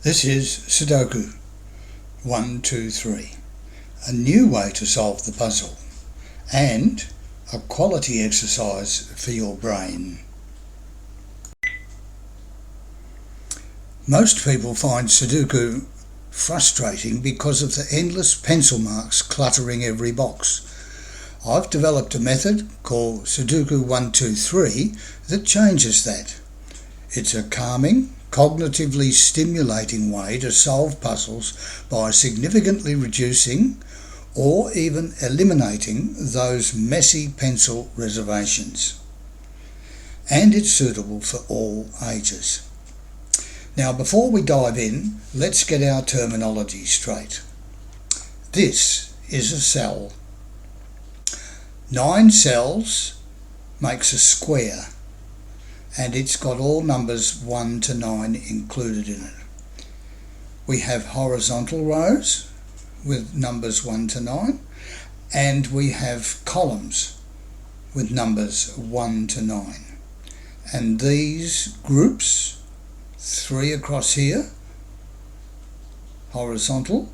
This is Sudoku123, a new way to solve the puzzle and a quality exercise for your brain. Most people find Sudoku frustrating because of the endless pencil marks cluttering every box. I've developed a method called Sudoku123 that changes that. It's a calming, cognitively stimulating way to solve puzzles by significantly reducing or even eliminating those messy pencil reservations. And it's suitable for all ages. Now, before we dive in, let's get our terminology straight. This is a cell. 9 cells makes a square, and it's got all numbers 1 to 9 included in it. We have horizontal rows with numbers 1 to 9, and we have columns with numbers 1 to 9. And these groups, 3 across here, horizontal,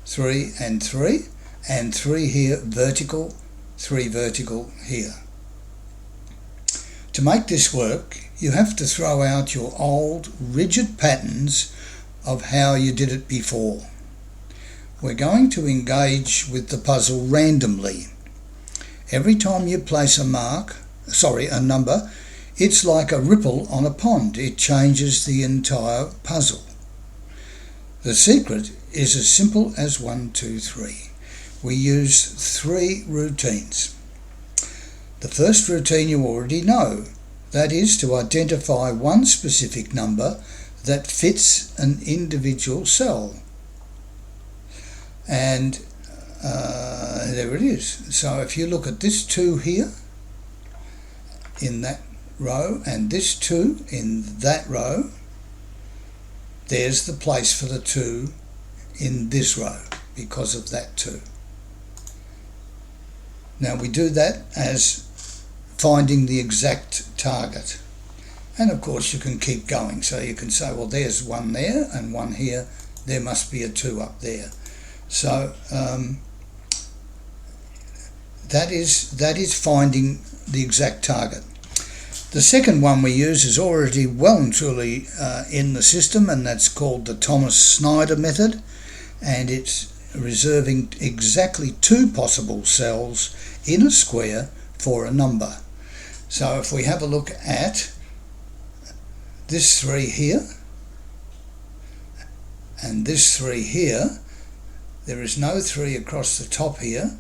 3 and 3, and 3 here vertical, 3 vertical here. To make this work, you have to throw out your old rigid patterns of how you did it before. We're going to engage with the puzzle randomly. Every time you place a number, it's like a ripple on a pond. It changes the entire puzzle. The secret is as simple as 1, 2, 3. We use 3 routines. The first routine you already know. That is to identify one specific number that fits an individual cell. And there it is. So if you look at this 2 here in that row and this 2 in that row, there's the place for the 2 in this row because of that 2. Now we do that as finding the exact target. And of course you can keep going. So you can say, well, there's 1 there and 1 here. There must be a 2 up there. So that is finding the exact target. The second one we use is already well and truly in the system, and that's called the Thomas Snyder method, and it's reserving exactly 2 possible cells in a square for a number. So if we have a look at this 3 here and this 3 here, there is no 3 across the top here,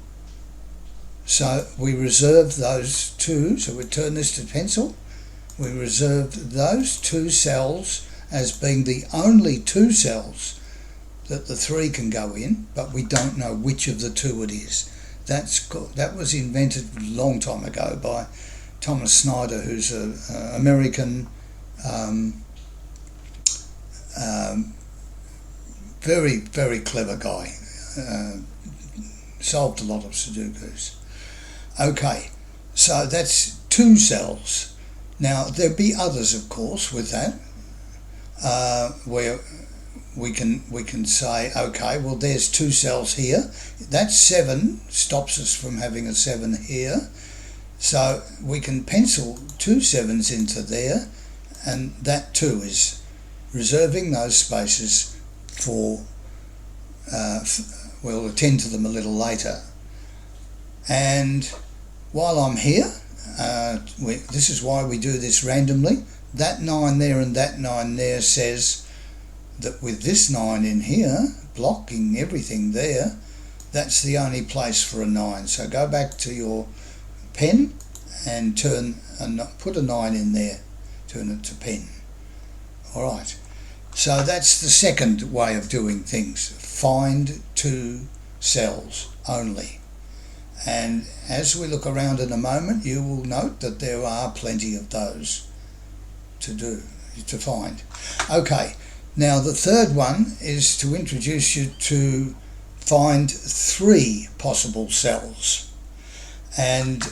so we reserve those 2. So we turn this to pencil. We reserve those 2 cells as being the only 2 cells that the 3 can go in, but we don't know which of the 2 it is. That was invented a long time ago by Thomas Snyder, who's an American very, very clever guy. Solved a lot of Sudokus. Okay, so that's 2 cells. Now there'll be others, of course, with that, where we can say, okay, well, there's 2 cells here. That 7 stops us from having a 7 here. So we can pencil 2 7s into there, and that 2 is reserving those spaces for, we'll attend to them a little later. And while I'm here, this is why we do this randomly. That 9 there and that 9 there says that with this 9 in here, blocking everything there, that's the only place for a 9. So go back to your pen and put a 9 in there, turn it to pen. Alright, so that's the second way of doing things. Find 2 cells only. And as we look around in a moment, you will note that there are plenty of those to find. Okay, now the third one is to introduce you to find 3 possible cells. And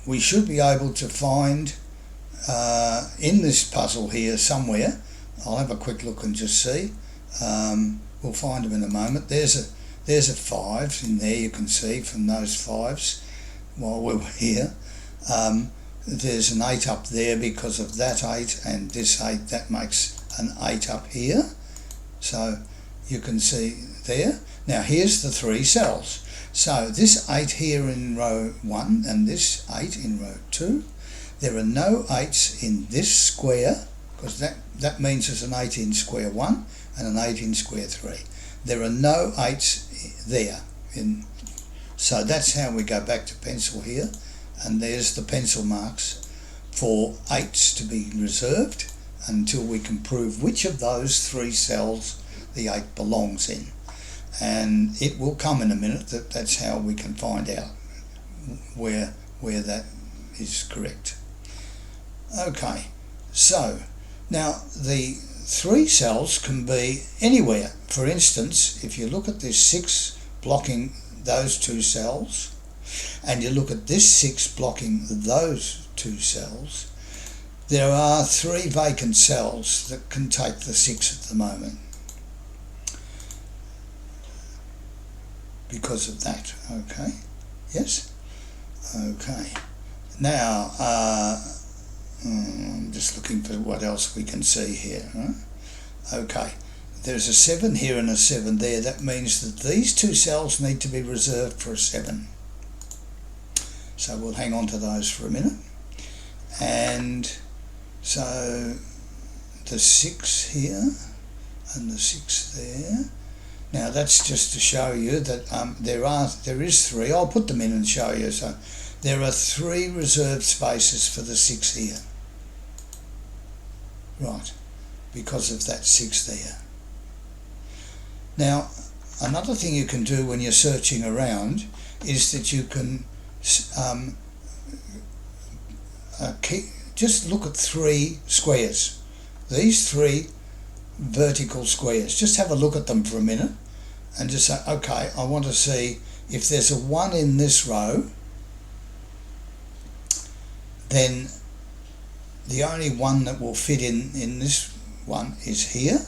we should be able to find in this puzzle here somewhere I'll have a quick look and just see. We'll find them in a moment. There's a 5 in there, you can see from those 5s while we were here. There's an 8 up there because of that 8 and this 8, that makes an 8 up here. So you can see there. Now here's the 3 cells. So this 8 here in row 1 and this 8 in row 2. There are no 8s in this square because that means there's an 8 in square 1 and an 8 in square 3. There are no 8s there. So that's how we go back to pencil here, and there's the pencil marks for 8s to be reserved until we can prove which of those 3 cells the 8 belongs in. And it will come in a minute that's how we can find out where that is correct. Okay, so now the 3 cells can be anywhere. For instance, if you look at this 6 blocking those 2 cells and you look at this 6 blocking those 2 cells, there are 3 vacant cells that can take the 6 at the moment because of that. Okay, yes, okay. Now I'm just looking for what else we can see here. Right? Okay, there's a 7 here and a 7 there. That means that these 2 cells need to be reserved for a 7. So we'll hang on to those for a minute. And so the 6 here and the 6 there. Now that's just to show you that there is 3. I'll put them in and show you. So there are 3 reserved spaces for the 6 here. Right, because of that 6 there. Now, another thing you can do when you're searching around is that you can just look at 3 squares. These 3 vertical squares. Just have a look at them for a minute and just say, okay, I want to see if there's a 1 in this row, then the only one that will fit in this one is here,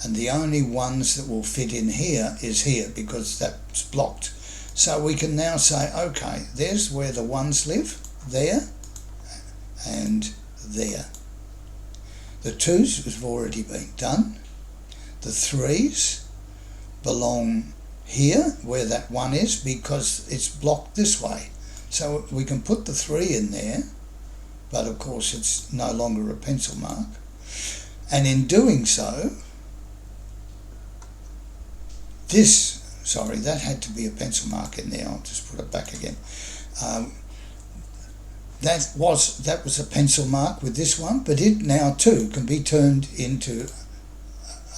and the only ones that will fit in here is here because that's blocked. So we can now say, okay, there's where the 1s live, there and there. The 2s have already been done. The 3s belong here where that 1 is because it's blocked this way. So we can put the 3 in there, but of course it's no longer a pencil mark. And in doing so, that had to be a pencil mark in there. I'll just put it back again. That was a pencil mark with this one, but it now too can be turned into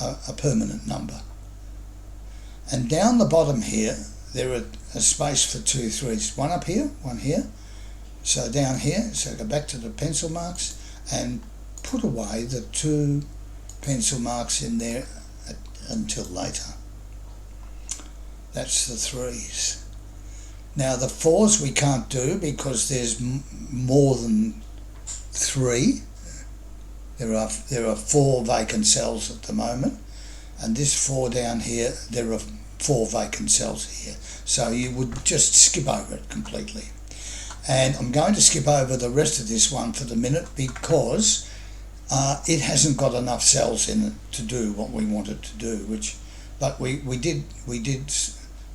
a permanent number. And down the bottom here, there are a space for 2 3s. 1 up here, 1 here. So down here, so go back to the pencil marks and put away the 2 pencil marks in there until later. That's the 3s. Now the 4s we can't do because there's more than 3. There are 4 vacant cells at the moment, and this 4 down here, there are 4 vacant cells here. So you would just skip over it completely. And I'm going to skip over the rest of this one for the minute because it hasn't got enough cells in it to do what we wanted to do. But we did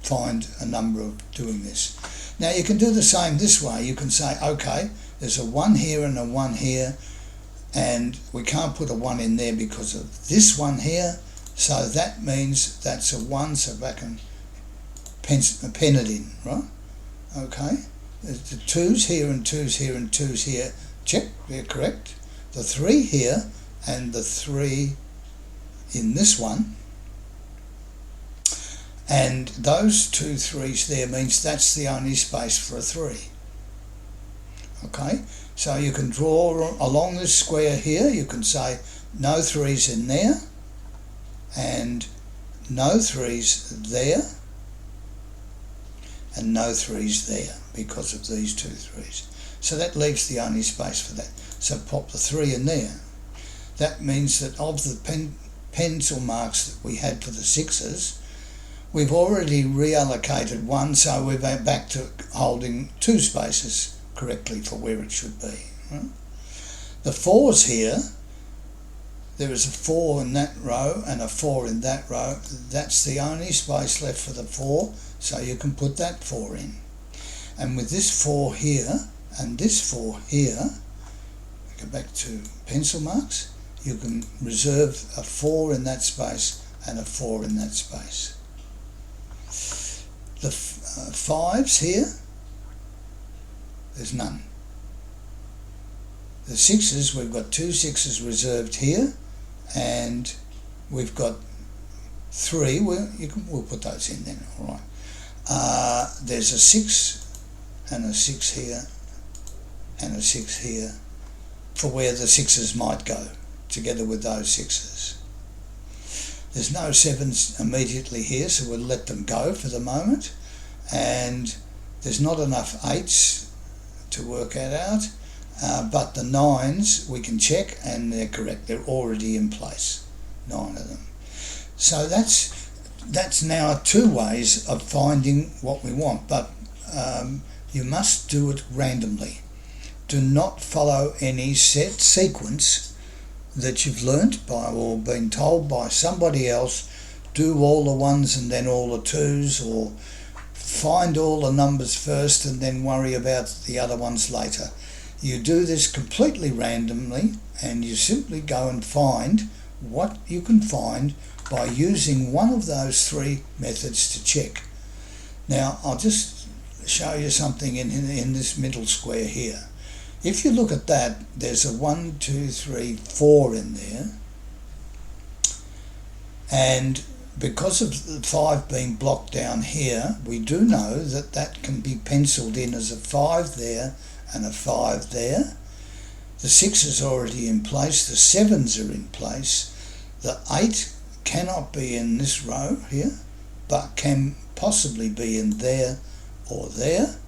find a number of doing this. Now you can do the same this way. You can say, okay, there's a 1 here and a 1 here, and we can't put a 1 in there because of this one here. So that means that's a 1. So I can pen it in, right? Okay. The 2s here and 2s here and 2s here, check, they're correct. The 3 here and the 3 in this one, and those 2 3s there means that's the only space for a 3. Okay, so you can draw along this square here, you can say no 3s in there and no 3s there and no 3s there because of these 2 3s. So that leaves the only space for that. So pop the 3 in there. that means that of the pencil marks that we had for the 6s, we've already reallocated one, so we're back to holding 2 spaces correctly for where it should be. Right? The 4s here, there is a 4 in that row and a 4 in that row. That's the only space left for the 4, so you can put that 4 in. And with this 4 here and this 4 here, go back to pencil marks, you can reserve a 4 in that space and a 4 in that space. The 5s here, there's none. The 6s, we've got 2 6s reserved here, and we've got 3. We'll put those in then. All right. There's a 6 and a 6 here and a 6 here for where the 6s might go together with those 6s. There's no 7s immediately here, so we'll let them go for the moment. And there's not enough 8s to work it out, but the 9s we can check and they're correct. They're already in place, 9 of them. So that's now 2 ways of finding what we want, but you must do it randomly. Do not follow any set sequence that you've learnt by or been told by somebody else. Do all the 1s and then all the 2s, or find all the numbers first and then worry about the other ones later. You do this completely randomly, and you simply go and find what you can find by using one of those 3 methods to check. Now I'll just show you something in this middle square here. If you look at that, there's a 1, 2, 3, 4 in there, and because of the 5 being blocked down here, we do know that that can be penciled in as a 5 there and a 5 there. The 6 is already in place, the 7s are in place, the 8 cannot be in this row here, but can possibly be in there or there,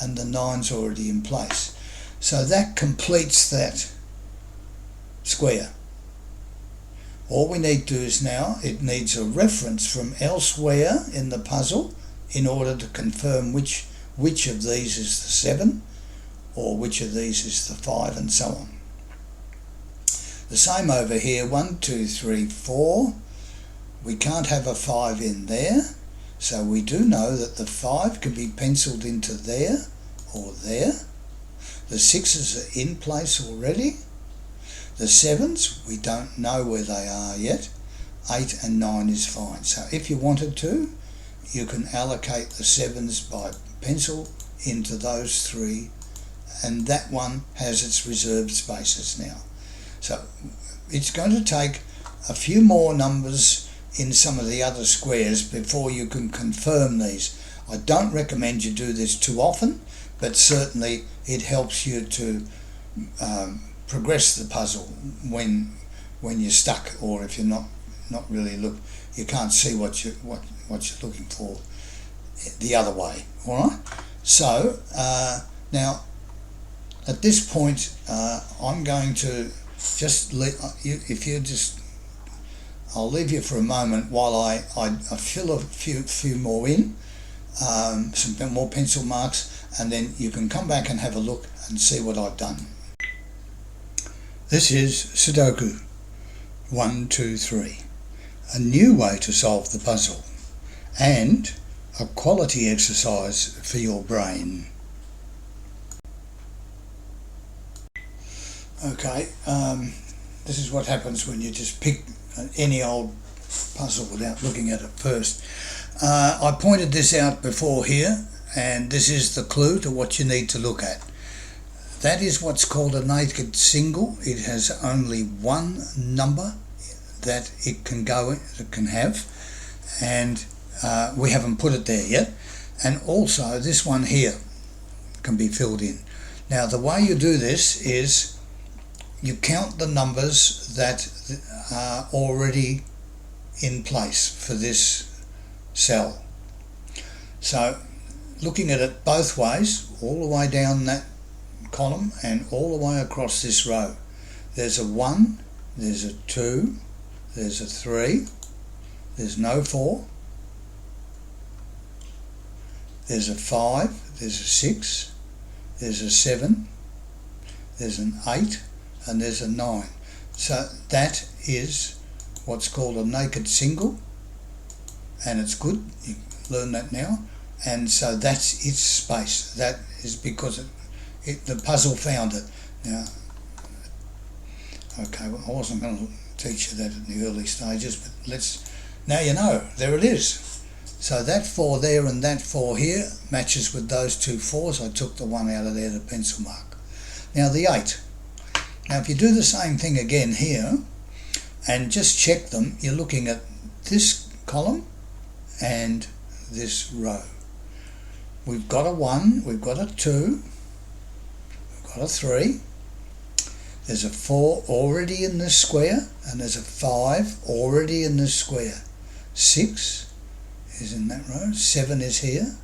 and the 9's already in place. So that completes that square. All we need to do is now, it needs a reference from elsewhere in the puzzle in order to confirm which of these is the 7 or which of these is the 5, and so on. The same over here, 1, 2, 3, 4. We can't have a 5 in there, so we do know that the 5 can be penciled into there or there. The 6s are in place already. The 7s, we don't know where they are yet. 8 and 9 is fine. So if you wanted to, you can allocate the 7s by pencil into those 3, and that one has its reserved spaces now. So it's going to take a few more numbers in some of the other squares before you can confirm these. I don't recommend you do this too often, but certainly it helps you to progress the puzzle when you're stuck, or if you're not really you can't see what you're looking for the other way. All right. So now at this point, I'm going to I'll leave you for a moment while I fill a few more in, some more pencil marks, and then you can come back and have a look and see what I've done. This is Sudoku123, a new way to solve the puzzle, and a quality exercise for your brain. Okay, this is what happens when you just pick any old puzzle without looking at it first. I pointed this out before here, and this is the clue to what you need to look at. That is what's called a naked single. It has only one number that it can have, and we haven't put it there yet. And also this one here can be filled in. Now the way you do this is you count the numbers that are already in place for this cell. So looking at it both ways, all the way down that column and all the way across this row, There's a 1, there's a 2, there's a 3, there's no 4, there's a 5, there's a 6, there's a 7, there's an 8, and there's a 9. So that is what's called a naked single, and it's good, you learn that now. And so that's its space. That is because the puzzle found it. Now, okay, well, I wasn't going to teach you that in the early stages, but now you know, there it is. So that 4 there and that 4 here matches with those two 4s. I took the 1 out of there, the pencil mark. Now the 8. Now if you do the same thing again here, and just check them, you're looking at this column and this row. We've got a 1, we've got a 2, we've got a 3, there's a 4 already in this square, and there's a 5 already in this square. 6 is in that row, 7 is here,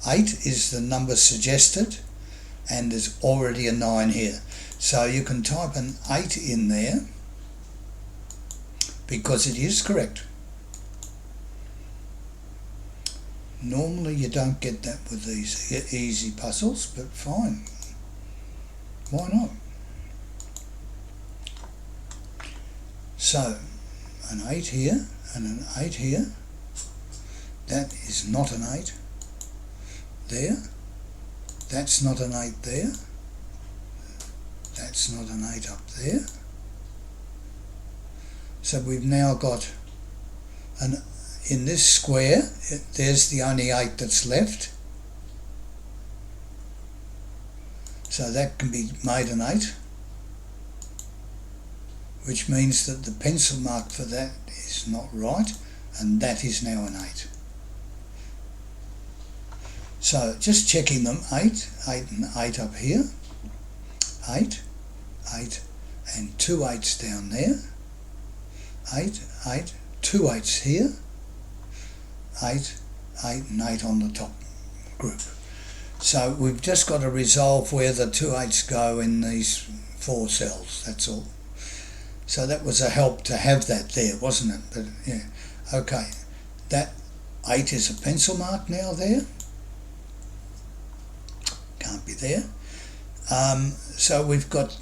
8 is the number suggested, and there's already a 9 here. So you can type an 8 in there because it is correct. Normally you don't get that with these easy puzzles, but fine. Why not? So, an 8 here and an 8 here. That is not an 8 there. That's not an 8 there. That's not an 8 up there. So we've now got in this square, there's the only 8 that's left. So that can be made an 8, which means that the pencil mark for that is not right, and that is now an 8. So just checking them, 8, 8 and 8 up here, 8, 8 and 2 8s down there, 8, 8, 2 8s here, 8, 8 and 8 on the top group. So we've just got to resolve where the 2 8s go in these 4 cells, that's all. So that was a help to have that there, wasn't it? But yeah, okay. That 8 is a pencil mark now there. Can't be there. So we've got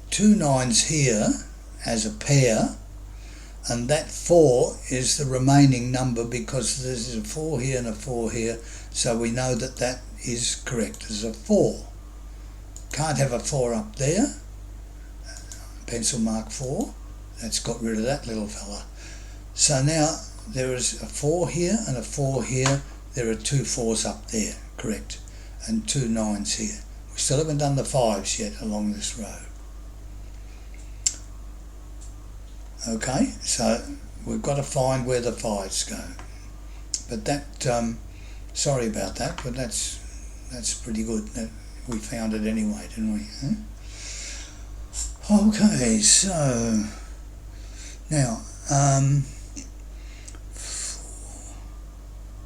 2 9s here as a pair, and that 4 is the remaining number because there's a 4 here and a 4 here, so we know that that is correct. There's a 4. Can't have a 4 up there. Pencil mark 4. That's got rid of that little fella. So now there is a 4 here and a 4 here. There are 2 4s up there, correct, and 2 9s here. We still haven't done the 5s yet along this row. Okay, so we've got to find where the 5s go. But that, sorry about that, but that's pretty good. That we found it anyway, didn't we? Huh? Okay, so now 4,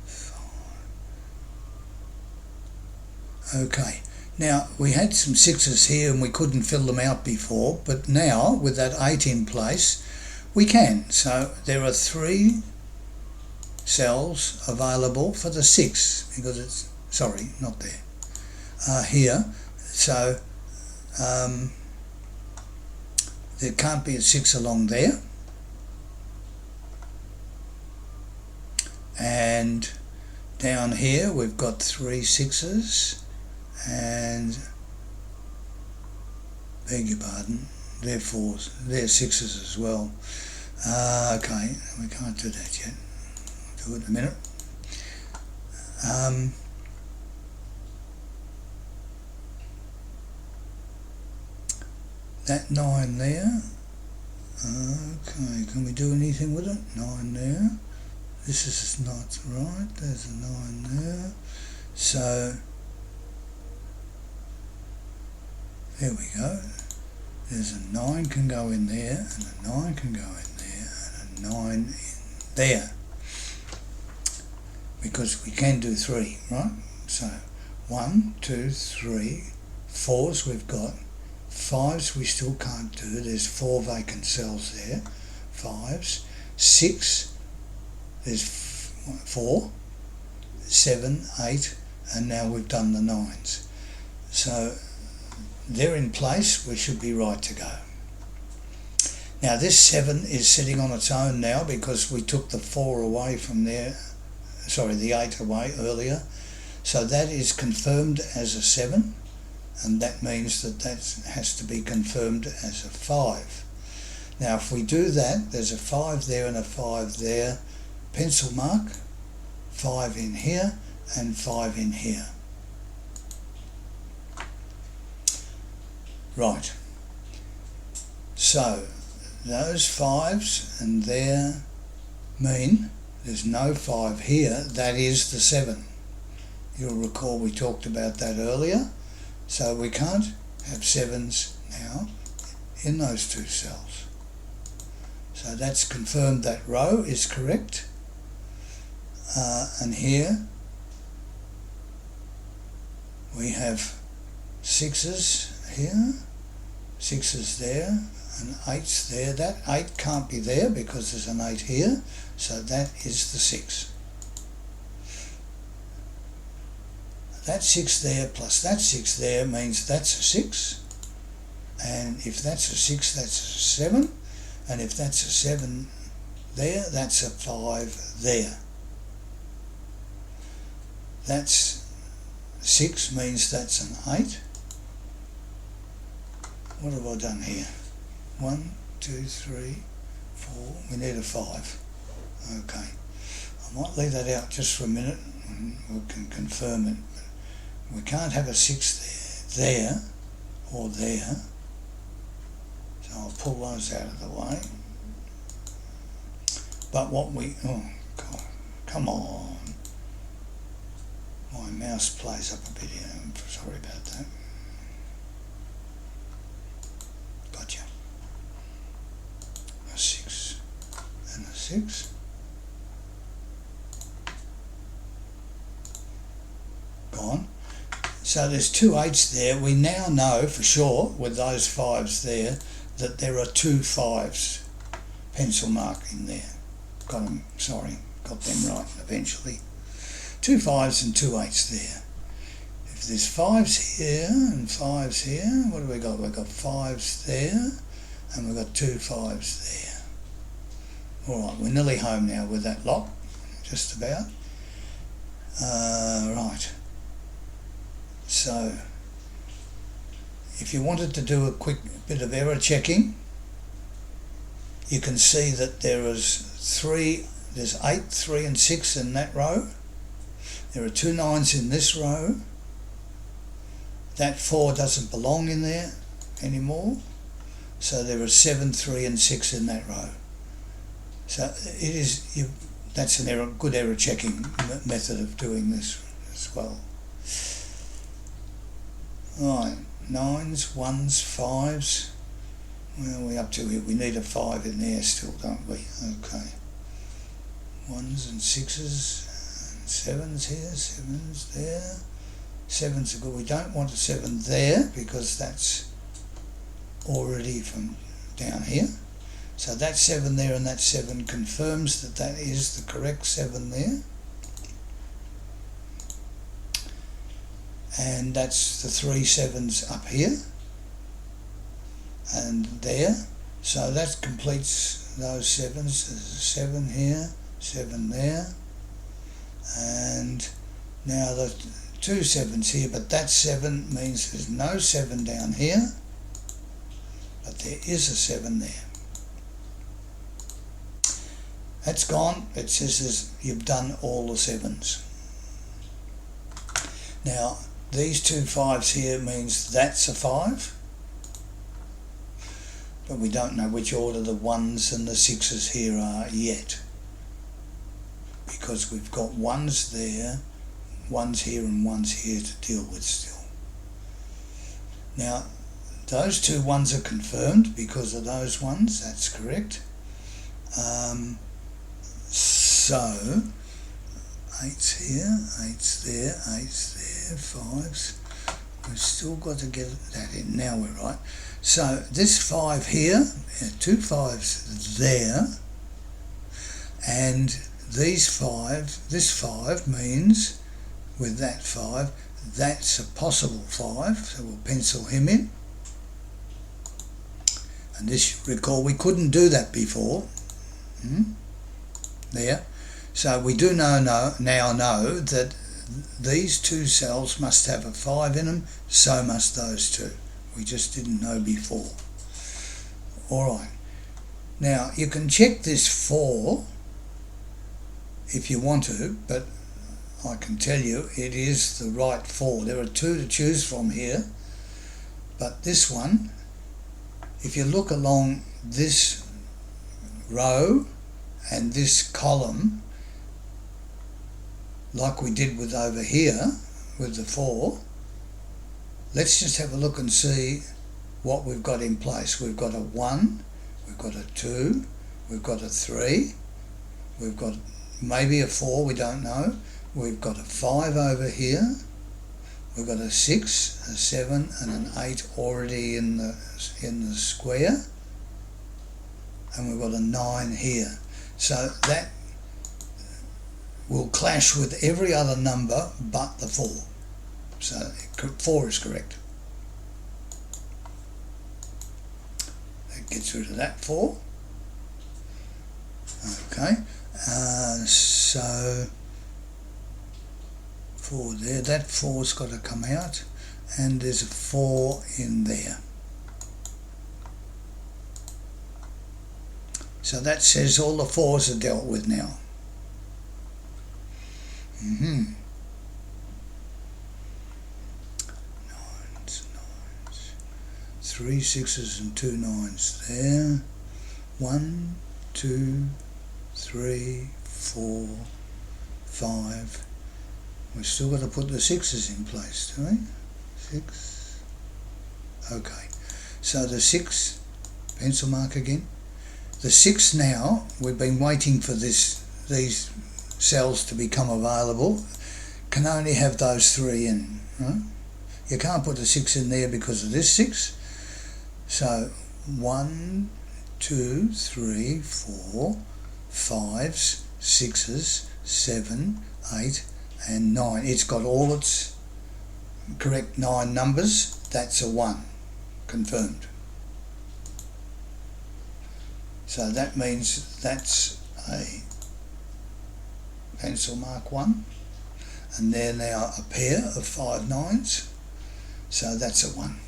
5. Okay. Now, we had some 6s here and we couldn't fill them out before, but now, with that 8 in place, we can. So there are 3 cells available for the 6, because it's, sorry, not there, here. So there can't be a 6 along there. And down here we've got 3 6s. And beg your pardon, they're 4s, they're 6s as well. Okay, we can't do that yet. We'll do it in a minute. That 9 there. Okay, can we do anything with it? 9 there. This is not right. There's a 9 there. So there we go. There's a 9 can go in there, and a 9 can go in there, and a 9 in there. Because we can do 3, right? So 1, 2, 3, 4s we've got, 5s we still can't do. There's 4 vacant cells there. 5s. 6, there's 4. 7, 8, and now we've done the 9s. So they're in place, we should be right to go. Now this 7 is sitting on its own now because we took the 4 away from there, sorry, the 8 away earlier. So that is confirmed as a 7, and that means that has to be confirmed as a 5. Now if we do that, there's a 5 there and a 5 there, pencil mark, 5 in here and 5 in here. Right, so those 5s and there mean there's no 5 here, that is the 7. You'll recall we talked about that earlier, so we can't have 7s now in those 2 cells. So that's confirmed that row is correct. And here we have 6s here, 6s there, and 8s there. That 8 can't be there because there's an 8 here, so that is the 6. That 6 there plus that 6 there means that's a 6, and if that's a 6, that's a 7, and if that's a 7 there, that's a 5 there. That's 6 means that's an 8. What have I done here? 1, 2, 3, 4. We need a 5. Okay. I might leave that out just for a minute and we can confirm it. We can't have a 6 there or there. So I'll pull those out of the way. But what we... Oh, God. Come on. My mouse plays up a bit here. I'm sorry about that. Gotcha. A 6 and a 6. Gone. So there's 2 8s there. We now know for sure with those 5s there that there are 2 5s pencil mark in there. Got them, sorry, got them right eventually. 2 5s and 2 8s there. If there's 5s here and 5s here, what do we got? We've got 5s there and we've got 2 5s there. Alright, we're nearly home now with that lot, just about. Right. So, if you wanted to do a quick bit of error checking, you can see that there's 8, 3 and 6 in that row. There are 2 9s in this row. That 4 doesn't belong in there anymore. So there are 7, 3 and 6 in that row. So it is, that's an error, good error checking method of doing this as well. Right, 9s, 1s, 5s. Where are we up to here? We need a 5 in there still, don't we? Okay. 1s and 6s. 7s here, 7s there, 7s are good. We don't want a 7 there because that's already from down here. So that 7 there and that 7 confirms that that is the correct 7 there. And that's the 3 7s up here and there. So that completes those 7s. There's a 7 here, 7 there. And now the 2 7s here, but that 7 means there's no 7 down here, but there is a 7 there. That's gone. It says you've done all the 7s. Now these 2 5s here means that's a 5, but we don't know which order the 1s and the 6s here are yet, because we've got 1s there, 1s here and 1s here to deal with still. Now those 2 1s are confirmed because of those ones, that's correct. So 8's here, 8's there, 8's there, 5's. we've still got to get that in. Now we're right. So this 5 here, 2 5s there, and this 5 means with that 5, that's a possible 5, so we'll pencil him in. And this, recall, we couldn't do that before. There. So we do now know that these 2 cells must have a 5 in them, so must those 2. We just didn't know before. Alright. Now you can check this 4 if you want to, but I can tell you it is the right 4. There are 2 to choose from here, but this one, if you look along this row and this column, like we did with over here with the 4, let's just have a look and see what we've got in place. We've got a 1, we've got a 2, we've got a 3, we've got maybe a 4, we don't know. We've got a 5 over here, we've got a 6, a 7 and an 8 already in the square, and we've got a 9 here. So that will clash with every other number but the 4. So 4 is correct. That gets rid of that 4. Okay, so 4 there, that 4's got to come out, and there's a 4 in there. So that says all the 4's are dealt with now. Nines, 3 6s and 2 9s there. 1, 2, 3, 4, 5. We've still got to put the 6s in place, do we? 6. Okay. So the 6, pencil mark again. The 6 now, we've been waiting for these cells to become available, can only have those 3 in, right? You can't put a 6 in there because of this 6. So 1, 2, 3, 4, 5s, 6s, 7, 8 and 9. It's got all its correct 9 numbers. That's a 1, confirmed. So that means that's a pencil mark 1, and they're now a pair of 5 9s, so that's a 1.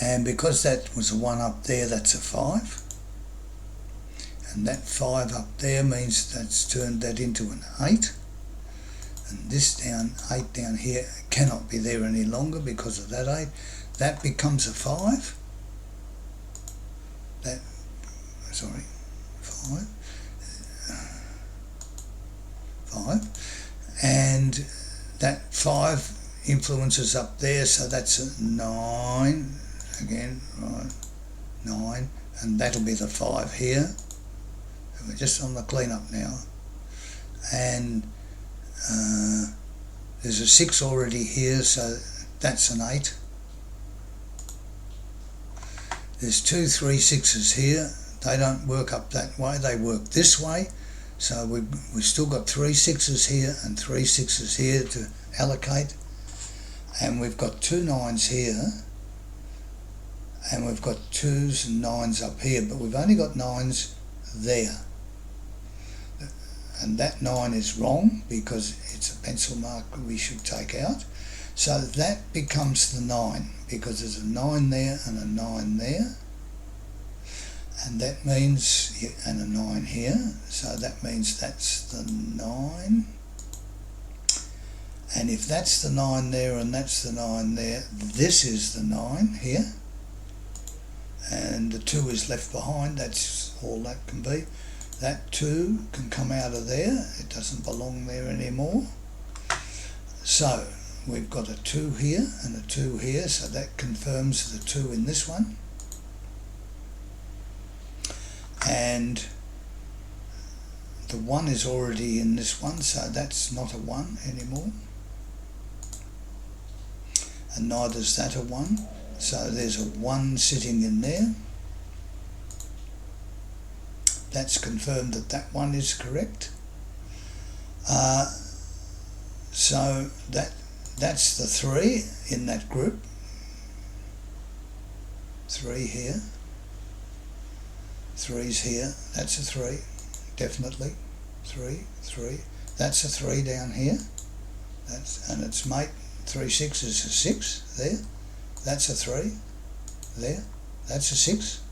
And because that was a 1 up there, that's a 5, and that 5 up there means that's turned that into an 8, and this 8 down here cannot be there any longer because of that 8. That becomes a 5. That, sorry, 5, and that 5 influences up there, so that's a 9 again, right, 9, and that'll be the 5 here. We're just on the cleanup now, and there's a 6 already here, so that's an 8. There's 2 3 6s here. They don't work up that way, they work this way. So we've still got 3 6s here and 3 6s here to allocate. And we've got 2 9s here. And we've got 2s and 9s up here, but we've only got 9s there. And that 9 is wrong because it's a pencil mark we should take out. So that becomes the 9 because there's a 9 there and a 9 there. And that means, and a 9 here, so that means that's the 9. And if that's the 9 there and that's the 9 there, this is the 9 here. And the 2 is left behind, that's all that can be. That 2 can come out of there, it doesn't belong there anymore. So we've got a 2 here and a 2 here, so that confirms the 2 in this one. And The 1 is already in this one, so that's not a 1 anymore. And neither is that a 1. So there's a 1 sitting in there. That's confirmed that that 1 is correct. So that's the 3 in that group. 3 here. 3's here. That's a 3, definitely. 3. That's a 3 down here. And its mate 3 6 is a 6 there. That's a 3 there. That's a 6.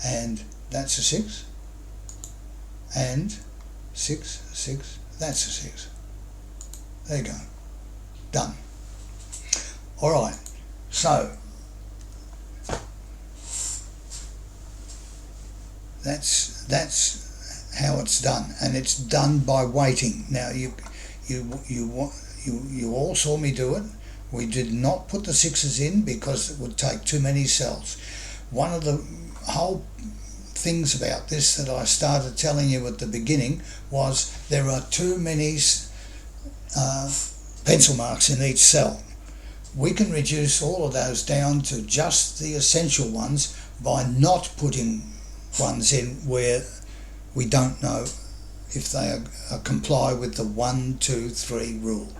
And that's a 6. And 6, 6. That's a 6. There you go. Done. All right. So that's how it's done, and it's done by weighting. Now you all saw me do it. We did not put the 6s in because it would take too many cells. One of the whole things about this that I started telling you at the beginning was there are too many pencil marks in each cell. We can reduce all of those down to just the essential ones by not putting ones in where we don't know if they comply with the 1, 2, 3 rule.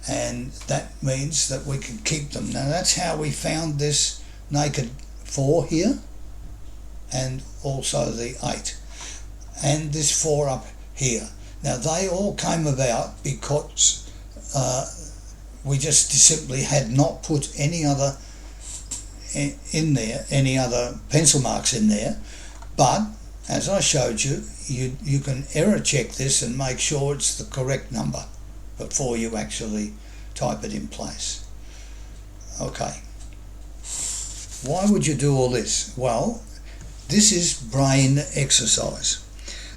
And that means that we can keep them. Now that's how we found this naked 4 here, and also the 8, and this 4 up here. Now they all came about because we just simply had not put any other in there, any other pencil marks in there. But as I showed you, you can error check this and make sure it's the correct number before you actually type it in place. Okay. Why would you do all this? Well, this is brain exercise.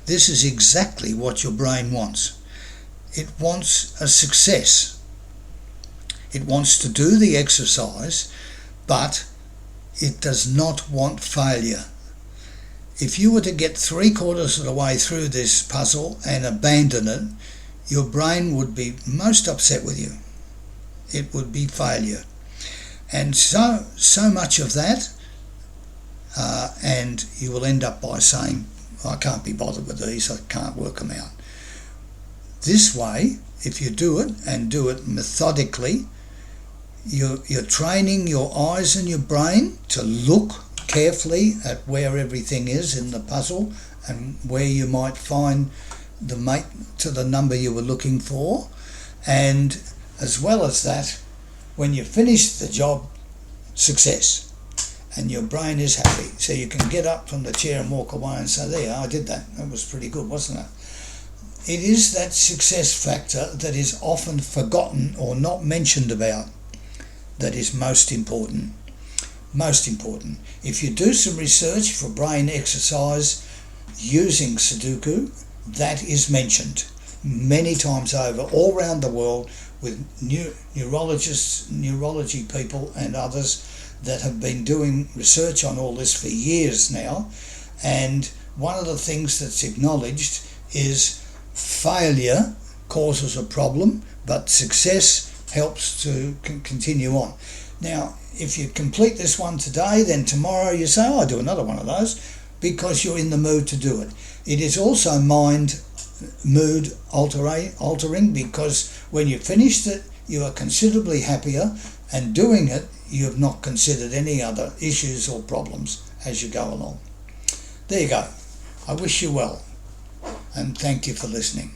This is exactly what your brain wants. It wants a success. It wants to do the exercise, but it does not want failure. If you were to get 3/4 of the way through this puzzle and abandon it, your brain would be most upset with you. It would be failure. And so much of that, and you will end up by saying, I can't be bothered with these, I can't work them out. This way, if you do it and do it methodically, you're training your eyes and your brain to look carefully at where everything is in the puzzle and where you might find the mate to the number you were looking for. And as well as that, when you finish the job, success, and your brain is happy, so you can get up from the chair and walk away and say, there, I did that was pretty good, wasn't it? It is that success factor that is often forgotten or not mentioned about that is most important. Most important. If you do some research for brain exercise using Sudoku, that is mentioned many times over all around the world with neurologists, neurology people and others that have been doing research on all this for years now. And one of the things that's acknowledged is failure causes a problem, but success helps to continue on. Now, if you complete this one today, then tomorrow you say, I'll do another one of those, because you're in the mood to do it. It is also mood altering, because when you finished it, you are considerably happier, and doing it, you have not considered any other issues or problems as you go along. There you go. I wish you well, and thank you for listening.